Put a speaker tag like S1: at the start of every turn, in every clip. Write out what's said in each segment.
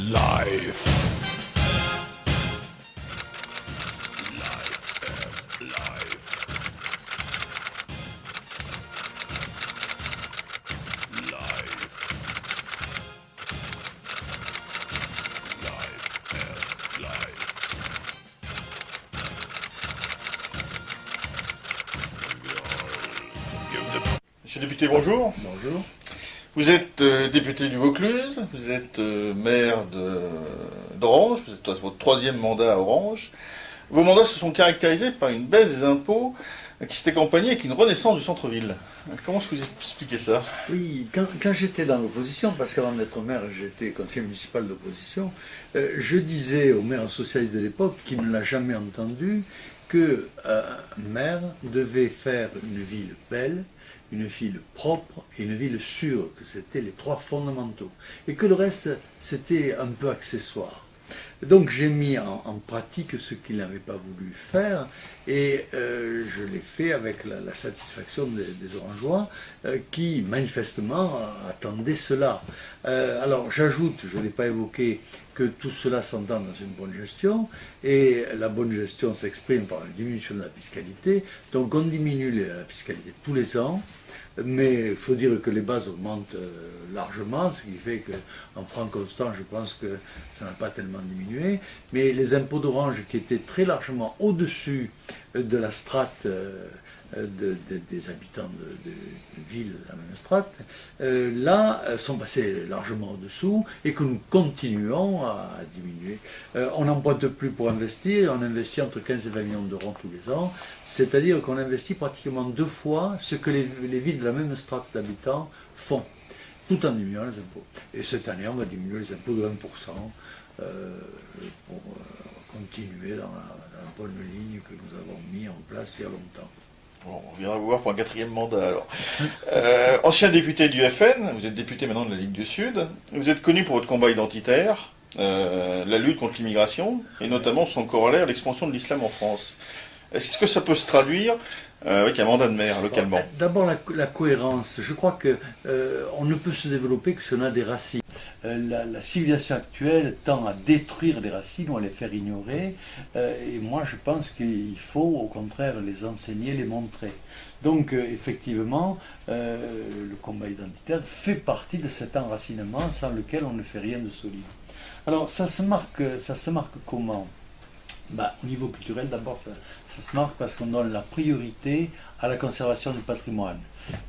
S1: life.
S2: Monsieur le député, bonjour.
S3: Bonjour.
S2: Vous êtes député du Vaucluse, vous êtes maire d'Orange, vous êtes à votre troisième mandat à Orange. Vos mandats se sont caractérisés par une baisse des impôts qui s'est accompagnée avec une renaissance du centre-ville. Comment est-ce que vous expliquez ça?
S3: Oui, quand j'étais dans l'opposition, parce qu'avant d'être maire, j'étais conseiller municipal d'opposition, je disais au maire socialiste de l'époque, qui ne l'a jamais entendu, que un maire devait faire une ville belle, une ville propre et une ville sûre, que c'était les trois fondamentaux. Et que le reste, c'était un peu accessoire. Donc j'ai mis en pratique ce qu'il n'avait pas voulu faire et je l'ai fait avec la satisfaction des Orangeois qui manifestement attendaient cela. Alors j'ajoute, je ne l'ai pas évoqué, que tout cela s'entend dans une bonne gestion et la bonne gestion s'exprime par une diminution de la fiscalité. Donc on diminue la fiscalité tous les ans. Mais il faut dire que les bases augmentent largement, ce qui fait qu'en francs constants, je pense que ça n'a pas tellement diminué. Mais les impôts d'Orange, qui étaient très largement au-dessus de la strate des habitants de villes de la même strate, là, sont passés largement au-dessous et que nous continuons à diminuer. On n'emprunte plus pour investir, on investit entre 15 et 20 millions d'euros tous les ans, c'est-à-dire qu'on investit pratiquement 2 fois ce que les villes de la même strate d'habitants font, tout en diminuant les impôts. Et cette année, on va diminuer les impôts de 1% pour continuer dans la bonne ligne que nous avons mis en place il y a longtemps.
S2: Bon, on viendra vous voir pour un 4e mandat alors. Ancien député du FN, vous êtes député maintenant de la Ligue du Sud, vous êtes connu pour votre combat identitaire, la lutte contre l'immigration, et notamment son corollaire, l'expansion de l'islam en France. Est-ce que ça peut se traduire avec un mandat de maire localement?
S3: D'abord la cohérence. Je crois que on ne peut se développer que si on a des racines. La civilisation actuelle tend à détruire les racines ou à les faire ignorer. Et moi, je pense qu'il faut, au contraire, les enseigner, les montrer. Donc, effectivement, le combat identitaire fait partie de cet enracinement sans lequel on ne fait rien de solide. Alors, ça se marque comment? Au niveau culturel, d'abord, ça se marque parce qu'on donne la priorité à la conservation du patrimoine.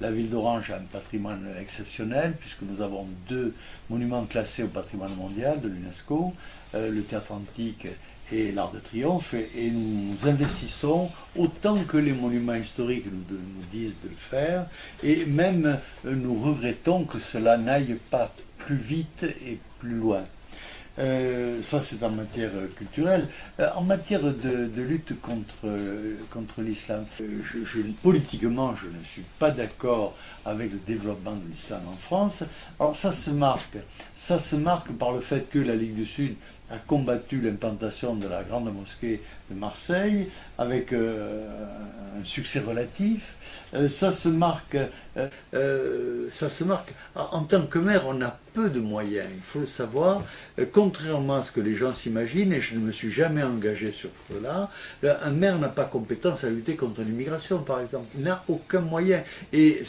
S3: La ville d'Orange a un patrimoine exceptionnel, puisque nous avons 2 monuments classés au patrimoine mondial de l'UNESCO, le Théâtre Antique et l'Arc de Triomphe, et nous investissons autant que les monuments historiques nous disent de le faire, et même nous regrettons que cela n'aille pas plus vite et plus loin. Ça c'est en matière culturelle. En matière de lutte contre l'islam, politiquement je ne suis pas d'accord avec le développement de l'islam en France. Alors ça se marque par le fait que la Ligue du Sud a combattu l'implantation de la grande mosquée de Marseille avec un succès relatif. Ça se marque en tant que maire, on a peu de moyens, il faut le savoir, contrairement à ce que les gens s'imaginent, et je ne me suis jamais engagé sur cela, un maire n'a pas compétence à lutter contre l'immigration par exemple, il n'a aucun moyen, et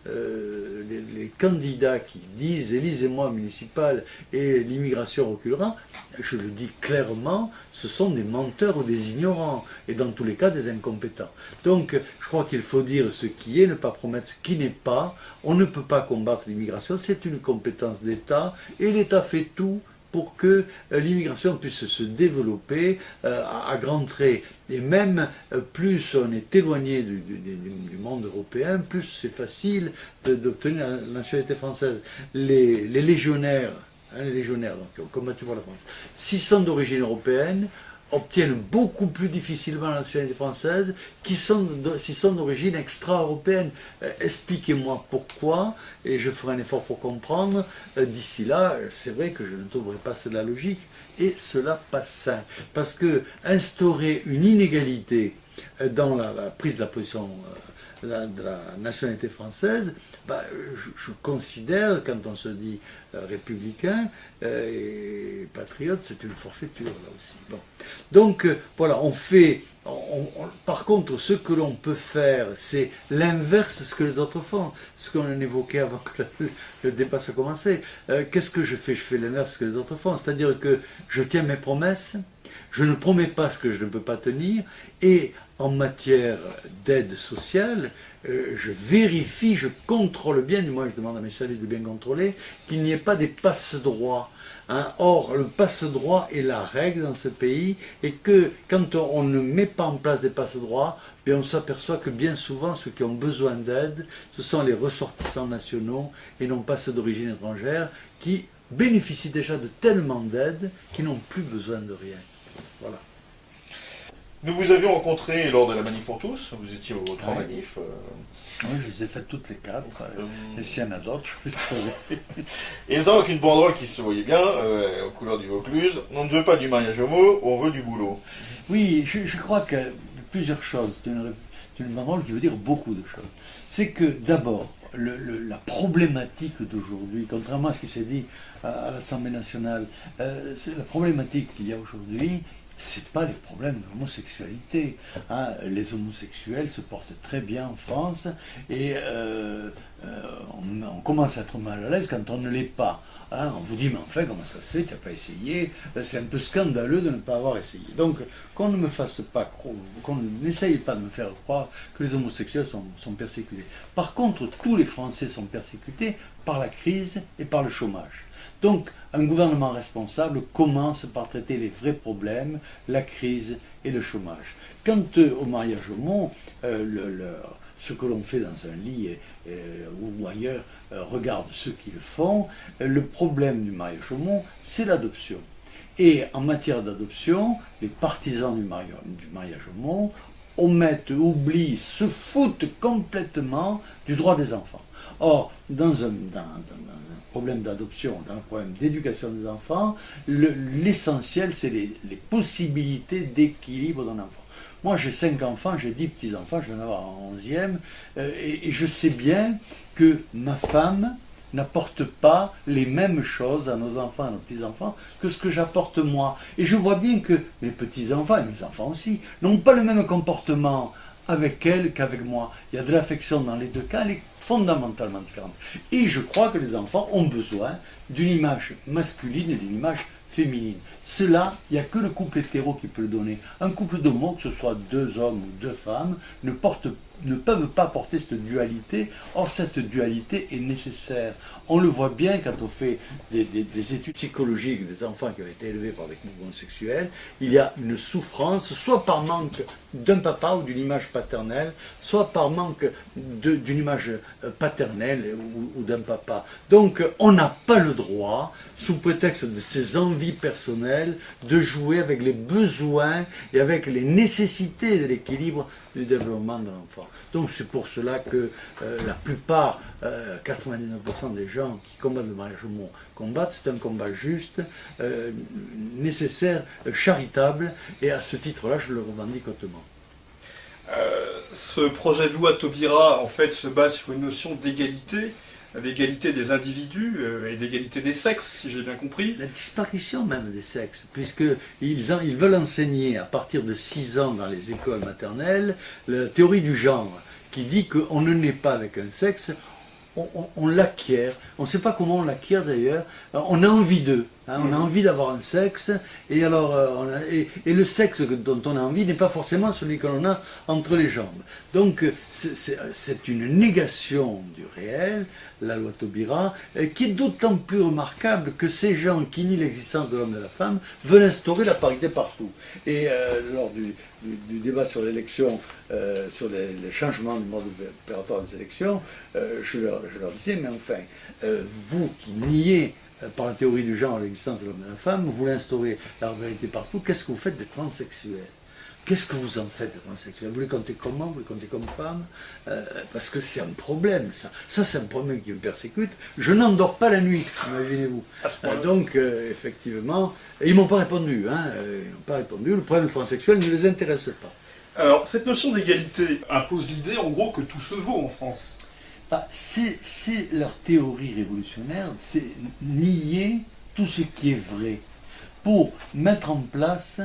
S3: les candidats qui disent élisez-moi municipal et l'immigration reculera, je le dis clairement, ce sont des menteurs ou des ignorants, et dans tous les cas des incompétents. Donc je crois qu'il faut dire ce qui est, ne pas promettre ce qui n'est pas. On ne peut pas combattre l'immigration, c'est une compétence d'État, et l'État fait tout pour que l'immigration puisse se développer à grands traits. Et même plus on est éloigné du monde européen, plus c'est facile d'obtenir la nationalité française. Les légionnaires, donc, qui ont combattu pour la France, s'ils sont d'origine européenne, obtiennent beaucoup plus difficilement la nationalité française s'ils sont d'origine extra-européenne. Expliquez-moi pourquoi, et je ferai un effort pour comprendre. D'ici là, c'est vrai que je ne trouverai pas cela logique, et cela pas sain. Parce que instaurer une inégalité dans la prise de la position la nationalité française, je considère, quand on se dit républicain et patriote, c'est une forfaiture là aussi. Bon. Donc voilà, on fait... par contre, ce que l'on peut faire, c'est l'inverse de ce que les autres font. Ce qu'on a évoqué avant que le débat soit commencé. Qu'est-ce que je fais? Je fais l'inverse de ce que les autres font. C'est-à-dire que je tiens mes promesses, je ne promets pas ce que je ne peux pas tenir, et en matière d'aide sociale, je vérifie, je contrôle bien, du moins je demande à mes services de bien contrôler, qu'il n'y ait pas des passe-droits. Hein. Or, le passe-droit est la règle dans ce pays, et que quand on ne met pas en place des passe-droits, on s'aperçoit que bien souvent, ceux qui ont besoin d'aide, ce sont les ressortissants nationaux, et non pas ceux d'origine étrangère, qui bénéficient déjà de tellement d'aide qu'ils n'ont plus besoin de rien. Voilà.
S2: Nous vous avions rencontré lors de la Manif pour tous, vous étiez aux 3 manifs.
S3: Oui, je les ai faites toutes les 4, et s'il y en a d'autres, je vais trouver.
S2: Et notamment avec une banderole qui se voyait bien, aux couleurs du Vaucluse, on ne veut pas du mariage homo, on veut du boulot.
S3: Oui, je crois que plusieurs choses, c'est une banderole qui veut dire beaucoup de choses. C'est que d'abord, la problématique d'aujourd'hui, contrairement à ce qui s'est dit à l'Assemblée nationale, c'est la problématique qu'il y a aujourd'hui, c'est pas les problèmes de l'homosexualité. Hein. Les homosexuels se portent très bien en France et on commence à être mal à l'aise quand on ne l'est pas. Hein. On vous dit, mais enfin, comment ça se fait, tu n'as pas essayé? C'est un peu scandaleux de ne pas avoir essayé. Donc, qu'on ne me fasse pas croire, qu'on n'essaye pas de me faire croire que les homosexuels sont persécutés. Par contre, tous les Français sont persécutés par la crise et par le chômage. Donc, un gouvernement responsable commence par traiter les vrais problèmes, la crise et le chômage. Quant au mariage homo, ce que l'on fait dans un lit ou ailleurs regarde ceux qui le font. Le problème du mariage homo, c'est l'adoption. Et en matière d'adoption, les partisans du mariage homo oublient, se foutent complètement du droit des enfants. Or, dans un problème d'adoption, dans un problème d'éducation des enfants, l'essentiel, c'est les possibilités d'équilibre d'un enfant. Moi, j'ai 5 enfants, j'ai 10 petits-enfants, je vais en avoir un 11e, et je sais bien que ma femme n'apporte pas les mêmes choses à nos enfants, à nos petits-enfants, que ce que j'apporte moi. Et je vois bien que mes petits-enfants, et mes enfants aussi, n'ont pas le même comportement avec elle qu'avec moi. Il y a de l'affection dans les deux cas, elle est fondamentalement différente. Et je crois que les enfants ont besoin d'une image masculine et d'une image féminine. Cela, il n'y a que le couple hétéro qui peut le donner. Un couple d'homo, que ce soit 2 hommes ou 2 femmes, ne peuvent pas porter cette dualité. Or, cette dualité est nécessaire. On le voit bien quand on fait des études psychologiques des enfants qui ont été élevés par des couples homosexuels. Il y a une souffrance, soit par manque d'un papa ou d'une image paternelle, soit par manque d'une image paternelle ou d'un papa. Donc, on n'a pas le droit, sous prétexte de ses envies personnelles, de jouer avec les besoins et avec les nécessités de l'équilibre du développement de l'enfant. Donc c'est pour cela que la plupart, 99% des gens qui combattent le mariage homo combattent, c'est un combat juste, nécessaire, charitable, et à ce titre-là, je le revendique hautement.
S1: Ce projet de loi Taubira, en fait, se base sur une notion d'égalité, l'égalité des individus et d'égalité des sexes, si j'ai bien compris.
S3: La disparition même des sexes, puisqu'ils veulent enseigner à partir de 6 ans dans les écoles maternelles la théorie du genre, qui dit qu'on ne naît pas avec un sexe, on l'acquiert. On ne sait pas comment on l'acquiert d'ailleurs. On a envie d'eux. Hein, on a envie d'avoir un sexe, et alors et le sexe dont on a envie n'est pas forcément celui que l'on a entre les jambes. Donc c'est une négation du réel, la loi Taubira, qui est d'autant plus remarquable que ces gens qui nient l'existence de l'homme et de la femme veulent instaurer la parité partout. Et lors du débat sur l'élection, sur les changements du mode opératoire des élections, je leur disais, mais enfin, vous qui niez par la théorie du genre l'existence de l'homme et de la femme, vous voulez instaurer la vérité partout, qu'est-ce que vous faites des transsexuels? Qu'est-ce que vous en faites des transsexuels? Vous les comptez comment? Vous les comptez comme femmes? Parce que c'est un problème, ça. Ça, c'est un problème qui me persécute. Je n'endors pas la nuit, imaginez-vous. Donc, effectivement, ils ne m'ont pas répondu. Hein, ils n'ont pas répondu. Le problème transsexuel ne les intéresse pas.
S1: Alors, cette notion d'égalité impose l'idée, en gros, que tout se vaut en France.
S3: C'est leur théorie révolutionnaire, c'est nier tout ce qui est vrai pour mettre en place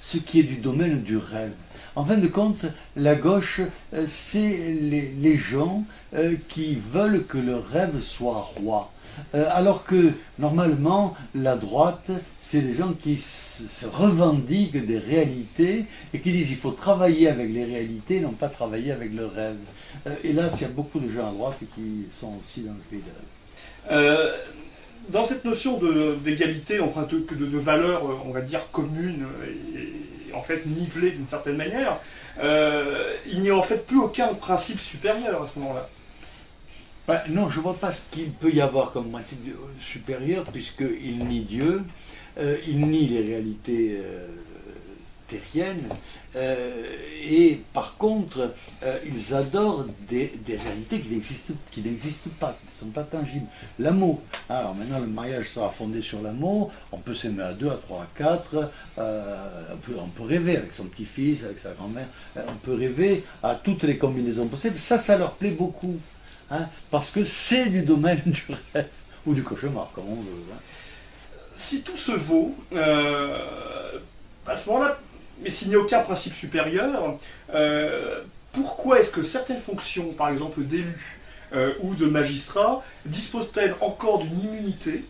S3: ce qui est du domaine du rêve. En fin de compte, la gauche, c'est les gens qui veulent que le rêve soit roi. Alors que, normalement, la droite, c'est les gens qui se revendiquent des réalités et qui disent qu'il faut travailler avec les réalités, non pas travailler avec le rêve. Hélas, il y a beaucoup de gens à droite qui sont aussi dans le pays des rêves.
S1: Dans cette notion d'égalité, enfin de valeurs, on va dire, communes et en fait nivelées d'une certaine manière, il n'y a en fait plus aucun principe supérieur à ce moment-là.
S3: Non, je ne vois pas ce qu'il peut y avoir comme principe supérieur, puisqu'il nie Dieu, il nie les réalités terriennes, et par contre, ils adorent des réalités qui n'existent pas, qui ne sont pas tangibles. L'amour. Alors maintenant, le mariage sera fondé sur l'amour, on peut s'aimer à 2, à 3, à 4, on peut rêver avec son petit-fils, avec sa grand-mère, on peut rêver à toutes les combinaisons possibles. Ça leur plaît beaucoup. Parce que c'est du domaine du rêve, ou du cauchemar, comme on veut.
S1: Si tout se vaut, à ce moment-là, mais s'il n'y a aucun principe supérieur, pourquoi est-ce que certaines fonctions, par exemple d'élus ou de magistrats, disposent-elles encore d'une immunité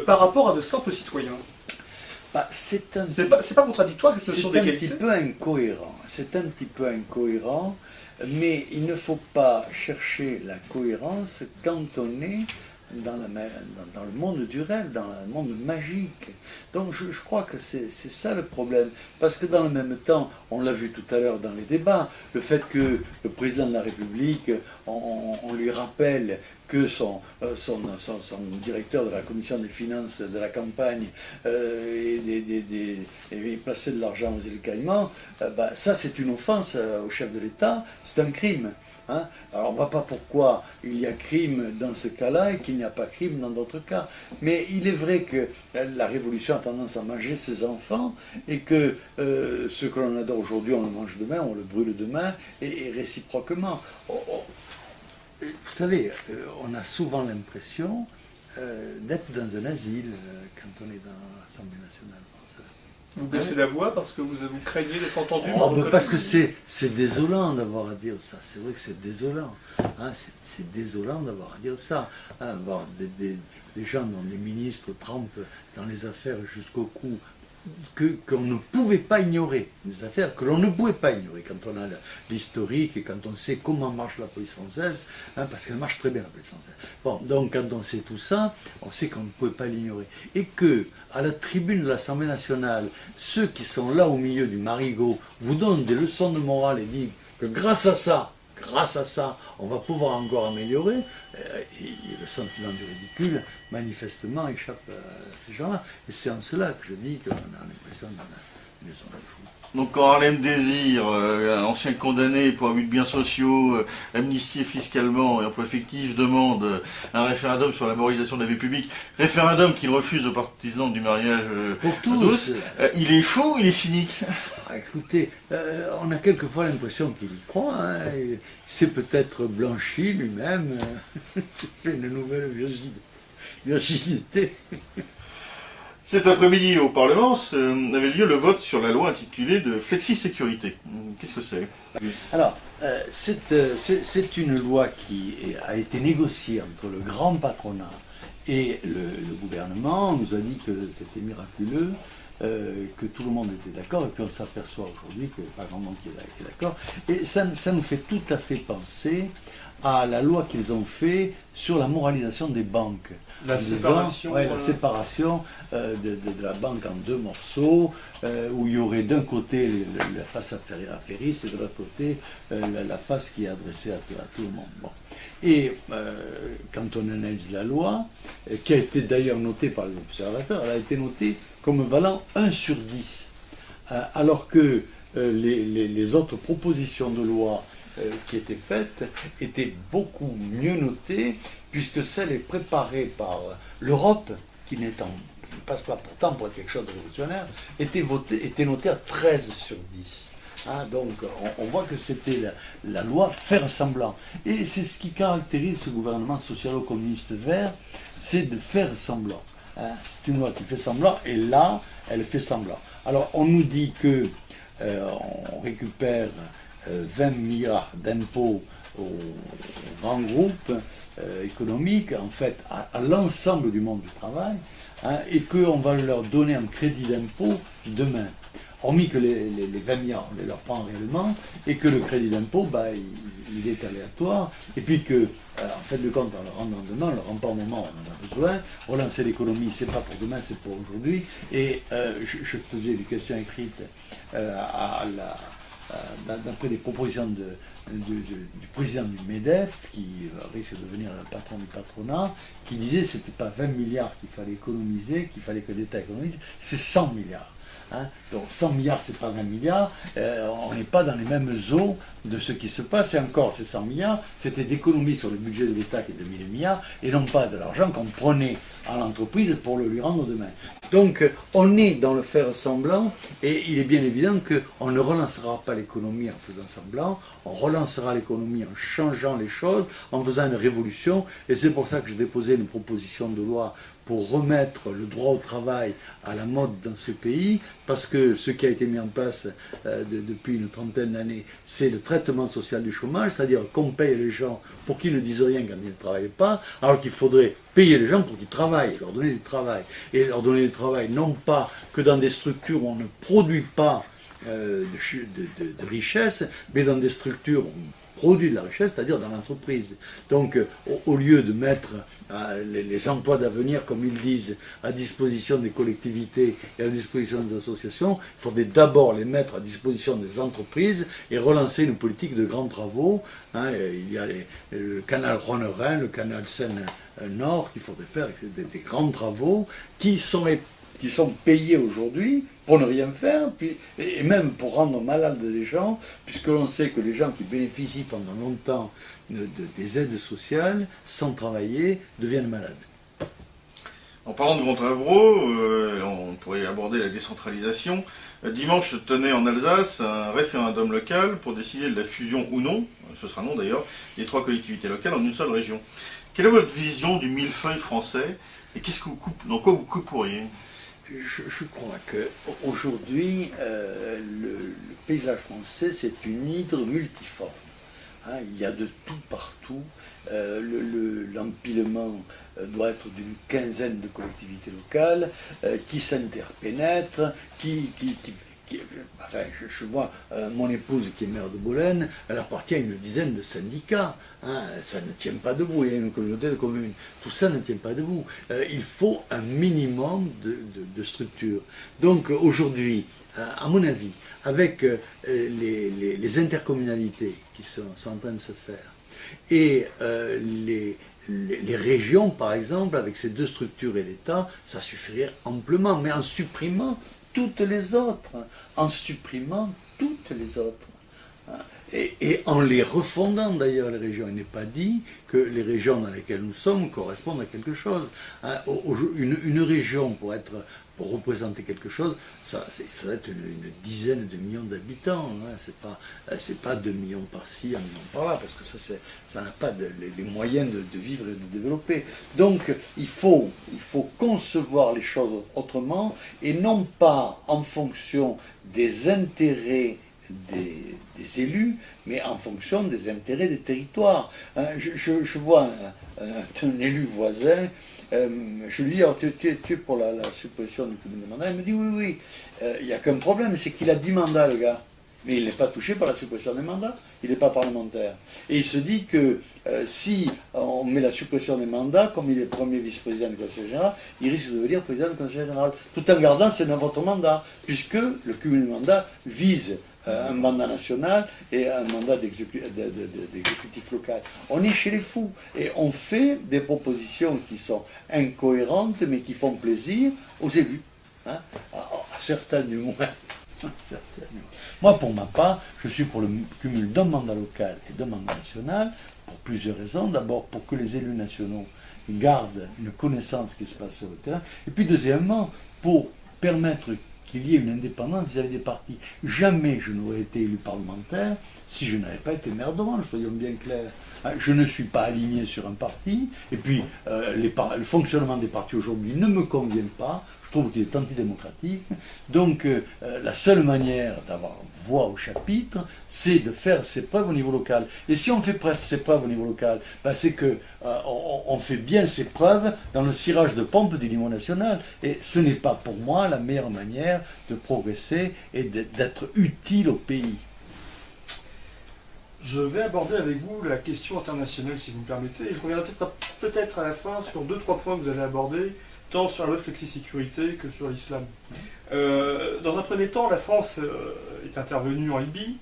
S1: par rapport à de simples citoyens?
S3: C'est
S1: pas contradictoire cette notion d'égalité?
S3: C'est un petit peu incohérent. Mais il ne faut pas chercher la cohérence quand on est dans le monde du rêve, dans le monde magique. Donc je crois que c'est ça le problème. Parce que dans le même temps, on l'a vu tout à l'heure dans les débats, le fait que le président de la République, on lui rappelle que son directeur de la commission des finances de la campagne plaçait de l'argent aux îles Caïmans, ça c'est une offense au chef de l'État, c'est un crime. Alors on ne voit pas pourquoi il y a crime dans ce cas-là et qu'il n'y a pas crime dans d'autres cas. Mais il est vrai que la révolution a tendance à manger ses enfants et que ce que l'on adore aujourd'hui, on le mange demain, on le brûle demain et réciproquement. Vous savez, on a souvent l'impression d'être dans un asile quand on est dans l'Assemblée nationale.
S1: Vous baissez la voix parce que vous craignez d'être entendu?
S3: Parce que c'est désolant d'avoir à dire ça. C'est vrai que c'est désolant. C'est désolant d'avoir à dire ça. Avoir des gens dont les ministres trempent dans les affaires jusqu'au cou, qu'on ne pouvait pas ignorer, des affaires que l'on ne pouvait pas ignorer quand on a l'historique et quand on sait comment marche la police française, parce qu'elle marche très bien la police française. Bon, donc quand on sait tout ça, on sait qu'on ne pouvait pas l'ignorer. Et que, à la tribune de l'Assemblée nationale, ceux qui sont là au milieu du marigot vous donnent des leçons de morale et disent que grâce à ça, on va pouvoir encore améliorer, le sentiment du ridicule, manifestement, échappe à ces gens-là. Et c'est en cela que je dis qu'on a l'impression d'une maison de fou.
S2: Donc quand Harlem Désir, ancien condamné pour abus de biens sociaux, amnistié fiscalement et emploi fictif, demande un référendum sur la moralisation de la vie publique, référendum qu'il refuse aux partisans du mariage
S3: pour tous,
S2: il est fou, il est cynique.
S3: Écoutez, on a quelquefois l'impression qu'il y croit. Il s'est peut-être blanchi lui-même, fait une nouvelle virginité.
S2: Cet après-midi au Parlement avait lieu le vote sur la loi intitulée de flexi-sécurité. Qu'est-ce que c'est?
S3: Alors, c'est une loi qui a été négociée entre le grand patronat et le gouvernement. On nous a dit que c'était miraculeux, que tout le monde était d'accord, et puis on s'aperçoit aujourd'hui que pas grand monde qui est d'accord. Et ça nous fait tout à fait penser à la loi qu'ils ont fait sur la moralisation des banques.
S1: La séparation
S3: de la banque en deux morceaux, où il y aurait d'un côté la face affairiste et de l'autre côté la face qui est adressée à tout le monde. Bon. Et quand on analyse la loi, qui a été d'ailleurs notée par les observateurs, elle a été notée comme valant 1 sur 10. Alors que les autres propositions de loi qui étaient faites étaient beaucoup mieux notées, puisque celle est préparée par l'Europe, qui ne passe pas pourtant pour quelque chose de révolutionnaire, était notée à 13 sur 10. Hein, donc on voit que c'était la loi faire semblant. Et c'est ce qui caractérise ce gouvernement socialo-communiste vert, c'est de faire semblant. Hein, c'est une loi qui fait semblant, et là, elle fait semblant. Alors on nous dit que on récupère 20 milliards d'impôts aux grands groupes économiques, en fait à l'ensemble du monde du travail, hein, et qu'on va leur donner un crédit d'impôt demain. Hormis que les 20 milliards, on les leur prend réellement, et que le crédit d'impôt, il est aléatoire, et puis que, en fait de compte, on le rend dans demain, on le rend pas au moment où on en a besoin. Relancer l'économie, c'est pas pour demain, c'est pour aujourd'hui. Et je faisais des questions écrites d'après les propositions du président du MEDEF, qui risque de devenir le patron du patronat, qui disait que ce n'était pas 20 milliards qu'il fallait économiser, qu'il fallait que l'État économise, c'est 100 milliards. Hein, donc 100 milliards, c'est pas 20 milliards, on n'est pas dans les mêmes eaux de ce qui se passe, et encore ces 100 milliards, c'était d'économie sur le budget de l'État qui est de 1000 milliards, et non pas de l'argent qu'on prenait à l'entreprise pour le lui rendre demain. Donc on est dans le faire semblant, et il est bien évident qu'on ne relancera pas l'économie en faisant semblant, on relancera l'économie en changeant les choses, en faisant une révolution, et c'est pour ça que j'ai déposé une proposition de loi pour remettre le droit au travail à la mode dans ce pays, parce que ce qui a été mis en place depuis une trentaine d'années, c'est le traitement social du chômage, c'est-à-dire qu'on paye les gens pour qu'ils ne disent rien quand ils ne travaillent pas, alors qu'il faudrait payer les gens pour qu'ils travaillent, leur donner du travail. Et leur donner du travail, non pas que dans des structures où on ne produit pas de richesse, mais dans des structures où on produit de la richesse, c'est-à-dire dans l'entreprise. Donc, au lieu de mettre les emplois d'avenir, comme ils disent, à disposition des collectivités et à disposition des associations, il faudrait d'abord les mettre à disposition des entreprises et relancer une politique de grands travaux. Hein, il y a le canal Rhône-Rhin, le canal Seine-Nord qu'il faudrait faire, des grands travaux qui sont payés aujourd'hui pour ne rien faire, et même pour rendre malades les gens, puisque l'on sait que les gens qui bénéficient pendant longtemps des aides sociales, sans travailler, deviennent malades.
S2: En parlant de grands travaux, on pourrait aborder la décentralisation. Dimanche se tenait en Alsace un référendum local pour décider de la fusion ou non, ce sera non d'ailleurs, des 3 collectivités locales en une seule région. Quelle est votre vision du millefeuille français, et dans quoi vous couperiez ?
S3: Je crois qu'aujourd'hui, le paysage français, c'est une hydre multiforme. Hein, il y a de tout partout. L'empilement doit être d'une quinzaine de collectivités locales qui s'interpénètrent, enfin, je vois mon épouse qui est maire de Bolène, elle appartient à une dizaine de syndicats. Hein, ça ne tient pas debout. Il y a une communauté de communes. Tout ça ne tient pas debout. Il faut un minimum de structure. Donc aujourd'hui, à mon avis, avec les intercommunalités qui sont en train de se faire et les régions, par exemple, avec ces 2 structures et l'État, ça suffirait amplement, mais en supprimant toutes les autres, et en les refondant d'ailleurs les régions. Il n'est pas dit que les régions dans lesquelles nous sommes correspondent à quelque chose. Hein, une région pour représenter quelque chose, il faudrait être une dizaine de millions d'habitants. Hein. C'est pas 2 millions par-ci, 1 million par-là, parce que ça n'a pas les moyens de vivre et de développer. Donc il faut concevoir les choses autrement, et non pas en fonction des intérêts des élus, mais en fonction des intérêts des territoires. Hein, je vois un élu voisin. Je lui dis, tu es pour la suppression du cumul de mandats? Il me dit, oui, il n'y a qu'un problème, c'est qu'il a 10 mandats, le gars. Mais il n'est pas touché par la suppression des mandats, il n'est pas parlementaire. Et il se dit que si on met la suppression des mandats, comme il est premier vice-président du Conseil général, il risque de devenir président du Conseil général, tout en gardant ses 9 autres mandats, puisque le cumul de mandats vise un mandat national et un mandat d'exécutif local. On est chez les fous et on fait des propositions qui sont incohérentes mais qui font plaisir aux élus. Hein, à certains du moins. Moi, pour ma part, je suis pour le cumul d'un mandat local et d'un mandat national pour plusieurs raisons. D'abord, pour que les élus nationaux gardent une connaissance de ce qui se passe sur le terrain. Et puis, deuxièmement, pour permettre qu'il y ait une indépendance vis-à-vis des partis. Jamais je n'aurais été élu parlementaire si je n'avais pas été maire d'Orange, soyons bien clairs. Je ne suis pas aligné sur un parti, et puis le fonctionnement des partis aujourd'hui ne me convient pas, je trouve qu'il est antidémocratique. Donc la seule manière d'avoir voix au chapitre, c'est de faire ses preuves au niveau local. Et si on fait ses preuves au niveau local, ben c'est que on fait bien ses preuves dans le cirage de pompe du niveau national. Et ce n'est pas pour moi la meilleure manière de progresser et d'être utile au pays.
S1: Je vais aborder avec vous la question internationale, si vous me permettez, et je reviendrai peut-être à la fin sur 2-3 points que vous avez abordés, tant sur la loi de flexi-sécurité que sur l'islam. Dans un premier temps, la France est intervenue en Libye,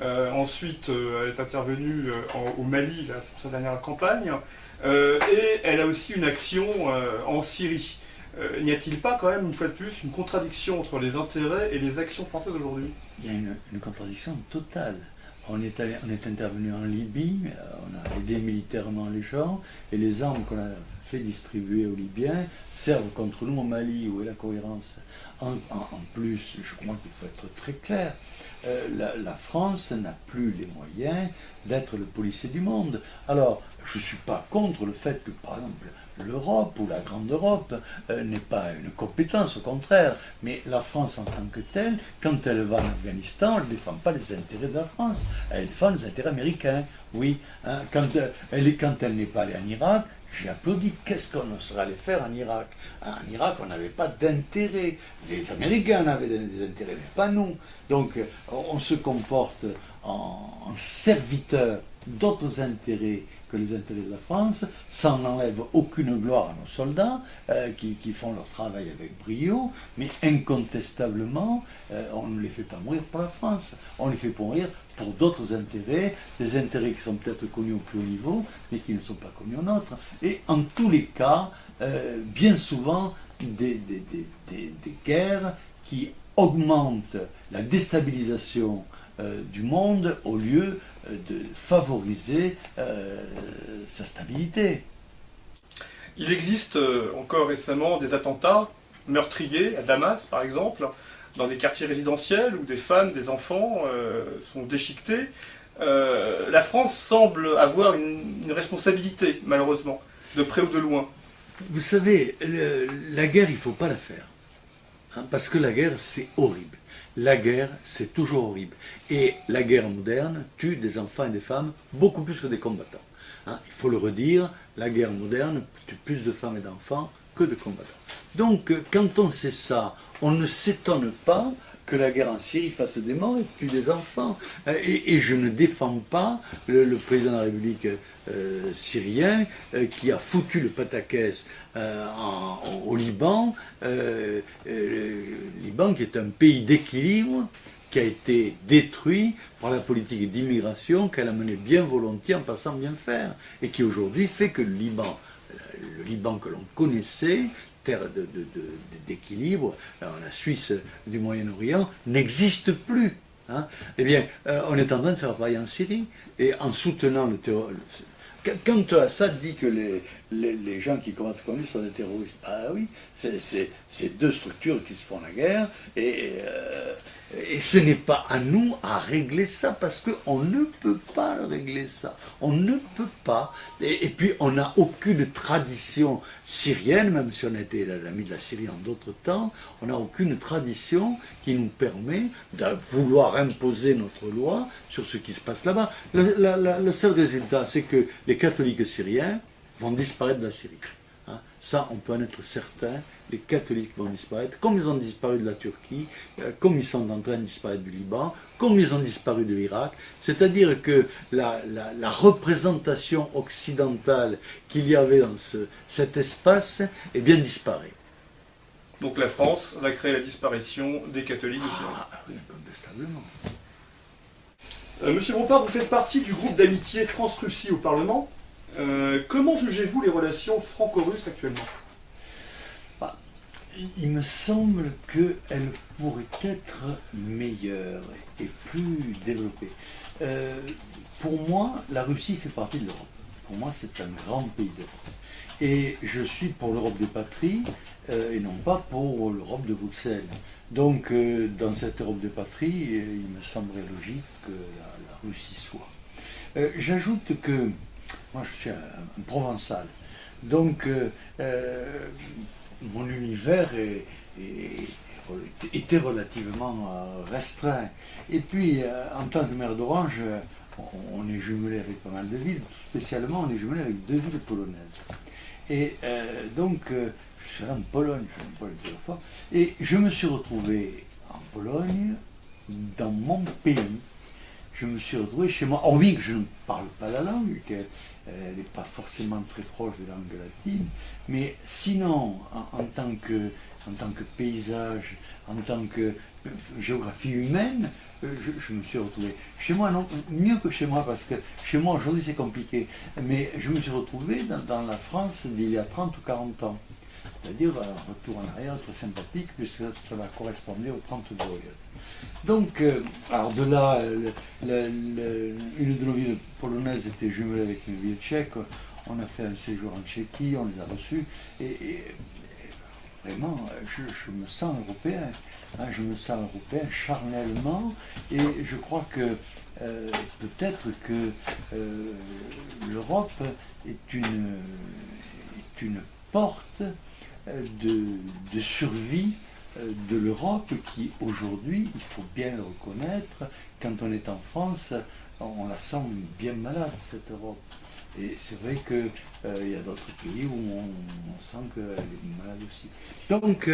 S1: ensuite elle est intervenue au Mali là, pour sa dernière campagne, et elle a aussi une action en Syrie. N'y a-t-il pas quand même, une fois de plus, une contradiction entre les intérêts et les actions françaises aujourd'hui?
S3: Il y a une contradiction totale. On est intervenu en Libye, on a aidé militairement les gens, et les armes qu'on a fait distribuer aux Libyens servent contre nous au Mali. Où est la cohérence? En plus, je crois qu'il faut être très clair, la France n'a plus les moyens d'être le policier du monde. Alors, je ne suis pas contre le fait que, par exemple, l'Europe ou la Grande Europe n'est pas une compétence, au contraire. Mais la France en tant que telle, quand elle va en Afghanistan, elle ne défend pas les intérêts de la France, elle défend les intérêts américains. Oui, hein, quand elle n'est pas allée en Irak, j'ai applaudi. Qu'est-ce qu'on serait allé faire en Irak? En Irak, on n'avait pas d'intérêt. Les Américains avaient des intérêts, mais pas nous. Donc, on se comporte en serviteur d'autres intérêts que les intérêts de la France. Ça n'enlève aucune gloire à nos soldats qui font leur travail avec brio, mais incontestablement, on ne les fait pas mourir pour la France. On les fait mourir pour d'autres intérêts, des intérêts qui sont peut-être connus au plus haut niveau, mais qui ne sont pas connus au nôtre. Et en tous les cas, bien souvent, des guerres qui augmentent la déstabilisation du monde au lieu de favoriser sa stabilité.
S1: Il existe encore récemment des attentats meurtriers à Damas, par exemple, dans des quartiers résidentiels où des femmes, des enfants sont déchiquetés. La France semble avoir une responsabilité, malheureusement, de près ou de loin.
S3: Vous savez, la guerre, il ne faut pas la faire. Hein, parce que la guerre, c'est horrible. La guerre, c'est toujours horrible. Et la guerre moderne tue des enfants et des femmes beaucoup plus que des combattants. Hein, il faut le redire, la guerre moderne tue plus de femmes et d'enfants que de combattants. Donc, quand on sait ça, on ne s'étonne pas que la guerre en Syrie fasse des morts et tue des enfants. Et je ne défends pas le président de la République syrien qui a foutu le pataquès au Liban. Liban qui est un pays d'équilibre, qui a été détruit par la politique d'immigration qu'elle a menée bien volontiers en passant bien faire, et qui aujourd'hui fait que le Liban que l'on connaissait, terre d'équilibre, la Suisse du Moyen-Orient, n'existe plus. Hein. Eh bien, on est en train de faire pareil en Syrie, et en soutenant le terrorisme. Quand Assad dit que les gens qui combattent contre lui sont des terroristes, ah oui, c'est deux structures qui se font la guerre, et ce n'est pas à nous à régler ça, parce qu'on ne peut pas régler ça. On ne peut pas. Et puis, on n'a aucune tradition syrienne, même si on a été l'ami de la Syrie en d'autres temps, on n'a aucune tradition qui nous permet de vouloir imposer notre loi sur ce qui se passe là-bas. Le seul résultat, c'est que les catholiques syriens vont disparaître de la Syrie. Hein. Ça, on peut en être certain. Les catholiques vont disparaître, comme ils ont disparu de la Turquie, comme ils sont en train de disparaître du Liban, comme ils ont disparu de l'Irak. C'est-à-dire que la représentation occidentale qu'il y avait dans cet espace, eh bien, disparaît.
S1: Donc la France va créer la disparition des catholiques aussi.
S3: Oui, incontestablement.
S1: Monsieur Bompard, vous faites partie du groupe d'amitié France-Russie au Parlement. Comment jugez-vous les relations franco-russes actuellement ?
S3: Il me semble qu'elle pourrait être meilleure et plus développée. Pour moi, la Russie fait partie de l'Europe. pour moi, c'est un grand pays d'Europe. Et je suis pour l'Europe des patries et non pas pour l'Europe de Bruxelles. Donc, dans cette Europe des patries, il me semblerait logique que la Russie soit. J'ajoute que moi, je suis un Provençal. Donc, mon univers était relativement restreint. Et puis, en tant que maire d'Orange, on est jumelé avec pas mal de villes, spécialement on est jumelé avec 2 villes polonaises. Et donc, je suis allé en Pologne, je ne vais pas le dire fois, et je me suis retrouvé en Pologne, dans mon pays. Je me suis retrouvé chez moi, hormis que je ne parle pas la langue, qu'elle n'est pas forcément très proche de la langue latine, mais sinon, en tant que paysage, en tant que géographie humaine, je me suis retrouvé chez moi, non, mieux que chez moi, parce que chez moi aujourd'hui c'est compliqué, mais je me suis retrouvé dans la France d'il y a 30 ou 40 ans. C'est-à-dire un retour en arrière très sympathique, puisque ça va correspondre aux 30 Glorieuses. Donc, alors de là, une de nos villes polonaises était jumelée avec une ville tchèque. On a fait un séjour en Tchéquie, on les a reçus, et vraiment, je me sens européen. Hein, je me sens européen charnellement, et je crois que peut-être que l'Europe est une porte de survie de l'Europe qui, aujourd'hui, il faut bien le reconnaître, quand on est en France, on la sent bien malade, cette Europe. Et c'est vrai qu'il y a d'autres pays où on sent qu'elle est malade aussi. Donc,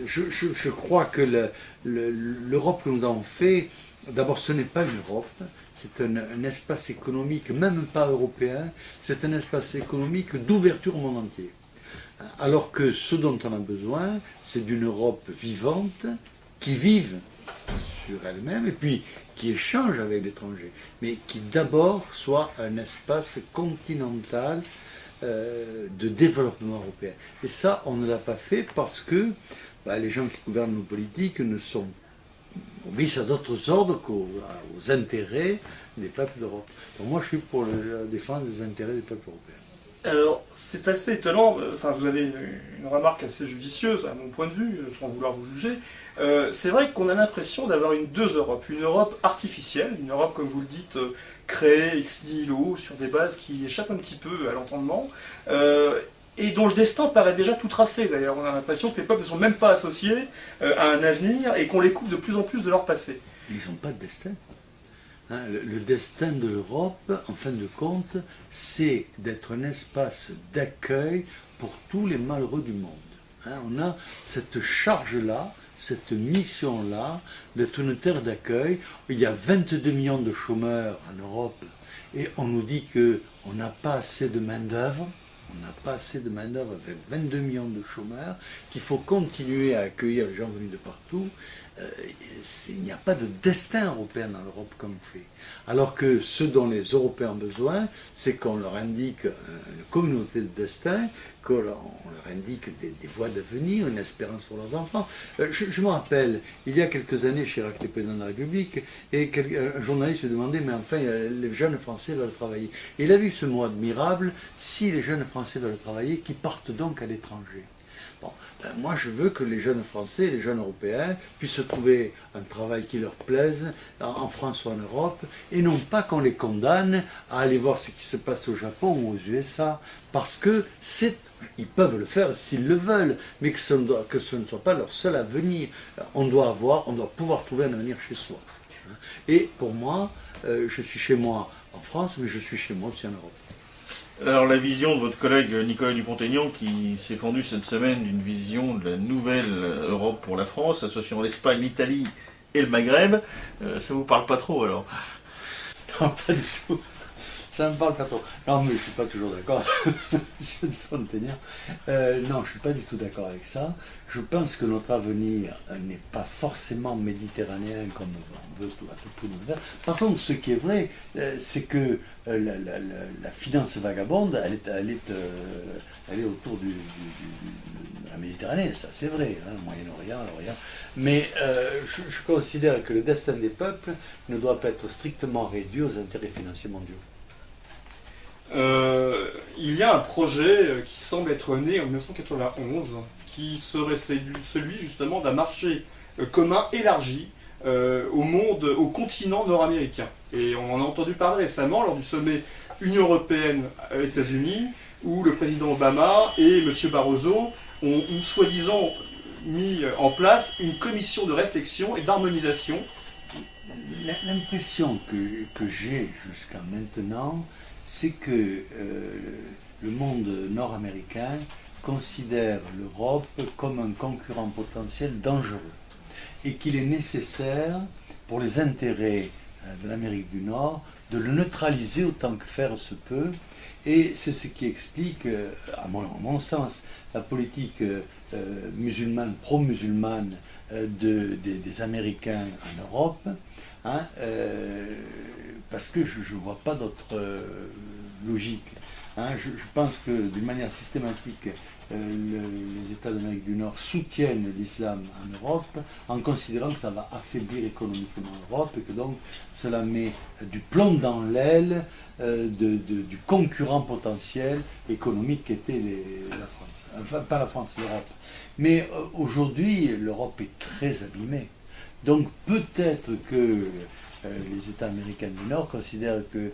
S3: je crois que l'Europe que nous avons fait, d'abord, ce n'est pas une Europe, c'est un espace économique, même pas européen, c'est un espace économique d'ouverture au monde entier. Alors que ce dont on a besoin, c'est d'une Europe vivante, qui vive sur elle-même et puis qui échange avec l'étranger, mais qui d'abord soit un espace continental de développement européen. Et ça, on ne l'a pas fait parce que les gens qui gouvernent nos politiques ne sont obéissent à d'autres ordres qu'aux intérêts des peuples d'Europe. Donc moi, je suis pour la défense des intérêts des peuples européens.
S1: Alors, c'est assez étonnant, enfin, vous avez une remarque assez judicieuse, à mon point de vue, sans vouloir vous juger. C'est vrai qu'on a l'impression d'avoir deux Europes. Une Europe artificielle, une Europe, comme vous le dites, créée ex nihilo, sur des bases qui échappent un petit peu à l'entendement, et dont le destin paraît déjà tout tracé. D'ailleurs, on a l'impression que les peuples ne sont même pas associés à un avenir, et qu'on les coupe de plus en plus de leur passé.
S3: Ils n'ont pas de destin. Hein, le destin de l'Europe, en fin de compte, c'est d'être un espace d'accueil pour tous les malheureux du monde. Hein, on a cette charge-là, cette mission-là, d'être une terre d'accueil. Il y a 22 millions de chômeurs en Europe, et on nous dit qu'on n'a pas assez de main-d'œuvre. On n'a pas assez de main-d'œuvre avec 22 millions de chômeurs, qu'il faut continuer à accueillir les gens venus de partout. Il n'y a pas de destin européen dans l'Europe comme fait. Alors que ce dont les Européens ont besoin, c'est qu'on leur indique une communauté de destin, qu'on leur indique des voies d'avenir, une espérance pour leurs enfants. Je me rappelle, il y a quelques années, Chirac était président de la République, et un journaliste lui demandait, mais enfin, les jeunes Français veulent travailler. Et il a vu ce mot admirable, si les jeunes Français veulent travailler, qu'ils partent donc à l'étranger. Bon, moi je veux que les jeunes Français, les jeunes Européens puissent trouver un travail qui leur plaise en France ou en Europe, et non pas qu'on les condamne à aller voir ce qui se passe au Japon ou aux USA, parce que ils peuvent le faire s'ils le veulent, mais que ce ne soit pas leur seul avenir. On doit pouvoir trouver un avenir chez soi. Et pour moi, je suis chez moi en France, mais je suis chez moi aussi en Europe.
S2: Alors la vision de votre collègue Nicolas Dupont-Aignan, qui s'est fendu cette semaine d'une vision de la nouvelle Europe pour la France, associant l'Espagne, l'Italie et le Maghreb, ça vous parle pas trop alors?
S3: Non, pas du tout. Ça ne me parle pas trop. Non, mais je ne suis pas toujours d'accord. Monsieur Dupont-Aignan. Non, je ne suis pas du tout d'accord avec ça. Je pense que notre avenir n'est pas forcément méditerranéen comme on veut à tout prix nous le faire. Par contre, ce qui est vrai, c'est que la finance vagabonde, elle est autour de la Méditerranée, ça c'est vrai, hein, le Moyen-Orient, l'Orient. Mais je considère que le destin des peuples ne doit pas être strictement réduit aux intérêts financiers mondiaux.
S1: il y a un projet qui semble être né en 1991, qui serait celui justement d'un marché commun élargi au monde, au continent nord-américain. Et on en a entendu parler récemment lors du sommet Union européenne-États-Unis, où le président Obama et M. Barroso ont soi-disant mis en place une commission de réflexion et d'harmonisation.
S3: L'impression que j'ai jusqu'à maintenant, c'est que le monde nord-américain considère l'Europe comme un concurrent potentiel dangereux et qu'il est nécessaire, pour les intérêts de l'Amérique du Nord, de le neutraliser autant que faire se peut. Et c'est ce qui explique, à mon sens, la politique musulmane, pro-musulmane des Américains en Europe, hein, parce que je ne vois pas d'autre logique. Hein. Je pense que d'une manière systématique, les États d'Amérique du Nord soutiennent l'islam en Europe en considérant que ça va affaiblir économiquement l'Europe et que donc cela met du plomb dans l'aile du concurrent potentiel économique qu'était la France. Enfin, pas la France, l'Europe. Mais aujourd'hui, l'Europe est très abîmée. Donc peut-être que les États américains du Nord considèrent que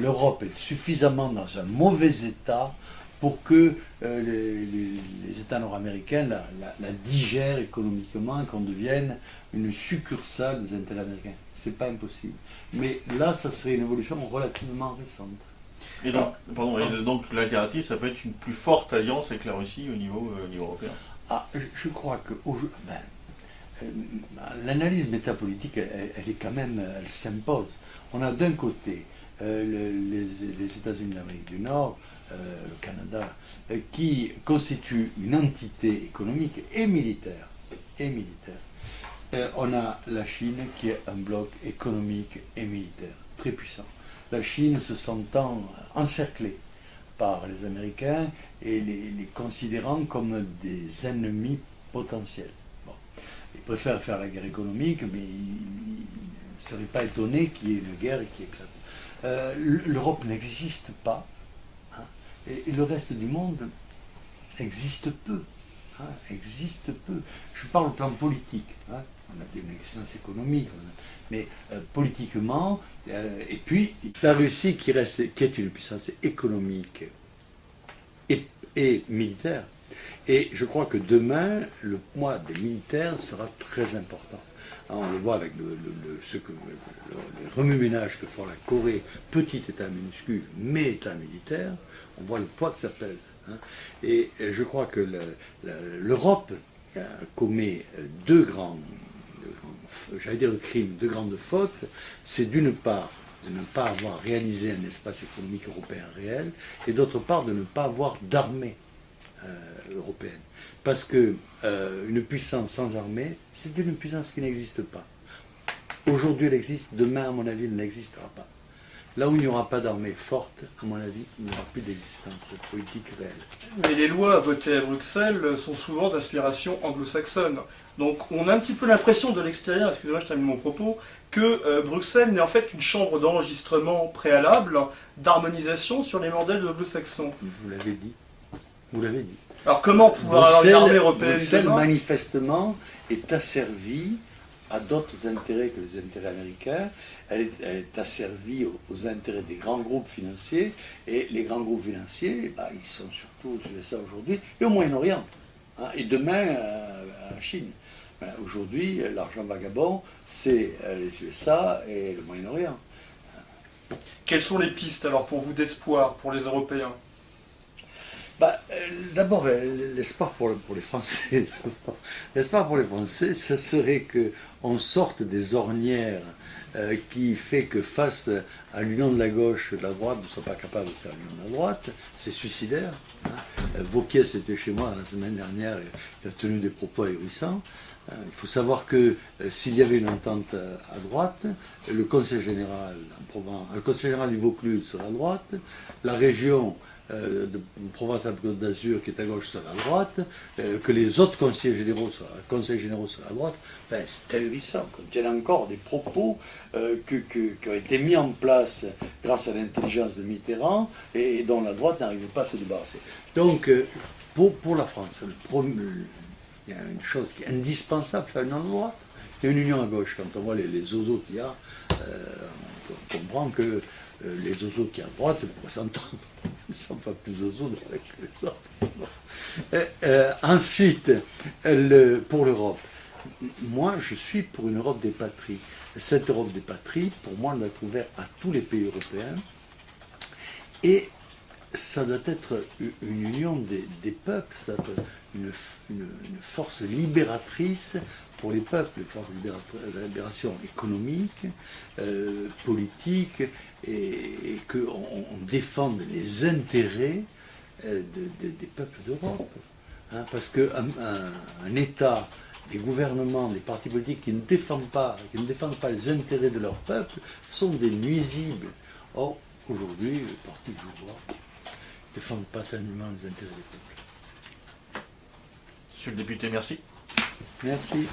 S3: l'Europe est suffisamment dans un mauvais état pour que les États nord-américains la digèrent économiquement et qu'on devienne une succursale des intérêts américains. C'est pas impossible. Mais là, ça serait une évolution relativement récente.
S2: Et donc l'alternative, ça peut être une plus forte alliance avec la Russie au niveau européen.
S3: Je crois que l'analyse métapolitique, elle est quand même, elle s'impose. On a d'un côté les États-Unis d'Amérique du Nord, le Canada, qui constituent une entité économique et militaire. On a la Chine qui est un bloc économique et militaire très puissant. La Chine se sentant encerclée par les Américains et les considérant comme des ennemis potentiels. Bon. Ils préfèrent faire la guerre économique, mais ils ne seraient pas étonnés qu'il y ait une guerre qui éclate. L'Europe n'existe pas, hein, et le reste du monde existe peu. Existe peu. Je parle au plan politique. Hein. On a une existence économique, mais politiquement, et puis la Russie qui est une puissance économique et militaire. Et je crois que demain, le poids des militaires sera très important. On le voit avec le remue-ménage que font la Corée, petit État minuscule, mais État militaire, on voit le poids que ça pèse. Hein. Et je crois que l'Europe commet deux grands crimes, deux grandes fautes. C'est d'une part de ne pas avoir réalisé un espace économique européen réel, et d'autre part de ne pas avoir d'armée européenne. Parce que une puissance sans armée, c'est une puissance qui n'existe pas. Aujourd'hui elle existe, demain à mon avis elle n'existera pas. Là où il n'y aura pas d'armée forte, à mon avis, il n'y aura plus d'existence politique réelle.
S1: Mais les lois votées à Bruxelles sont souvent d'inspiration anglo-saxonne. Donc on a un petit peu l'impression de l'extérieur, excusez-moi je termine mon propos, que Bruxelles n'est en fait qu'une chambre d'enregistrement préalable d'harmonisation sur les modèles anglo-saxons.
S3: Vous l'avez dit. Vous l'avez dit.
S1: Alors comment pouvoir avoir une armée européenne
S3: Bruxelles, manifestement, est asservie à d'autres intérêts que les intérêts américains. Elle est asservie aux intérêts des grands groupes financiers, et les grands groupes financiers, ils sont surtout aux USA aujourd'hui, et au Moyen-Orient, hein, et demain en Chine. Aujourd'hui, l'argent vagabond, c'est les USA et le Moyen-Orient.
S1: Quelles sont les pistes alors pour vous d'espoir pour les Européens?
S3: D'abord, l'espoir pour les Français, l'espoir pour les Français, ce serait qu'on sorte des ornières qui fait que face à l'union de la gauche, la droite ne soit pas capable de faire l'union de la droite. C'est suicidaire. Hein. Wauquiez était chez moi la semaine dernière, il a tenu des propos ahurissants. Il faut savoir que s'il y avait une entente à droite, le Conseil général en Provence, le Conseil général du Vaucluse serait à droite, la région de Provence-Alpes-Côte d'Azur qui est à gauche soit à droite, que les autres conseillers généraux soient à droite, ben, c'est ahurissant. Quand il y a encore des propos qui ont été mis en place grâce à l'intelligence de Mitterrand et dont la droite n'arrivait pas à se débarrasser. Donc, pour la France, il y a une chose qui est indispensable, faire une union à droite, il y a une union à gauche. Quand on voit les zozos qu'il y a, on comprend que les zozos qui à droite pourraient s'entendre. Ils ne sont pas plus zozos avec les autres. Ensuite, pour l'Europe, moi je suis pour une Europe des patries. Cette Europe des patries, pour moi, elle doit être ouverte à tous les pays européens. Et ça doit être une union des peuples, ça doit être une force libératrice pour les peuples, une force de libération économique, politique, et qu'on défende les intérêts des peuples d'Europe. Hein, parce qu'un État, des gouvernements, des partis politiques qui ne défendent pas les intérêts de leur peuple sont des nuisibles. Or, aujourd'hui, les partis que je vois ne défendent pas tellement les intérêts des peuples.
S2: Monsieur le député, merci.
S3: Merci.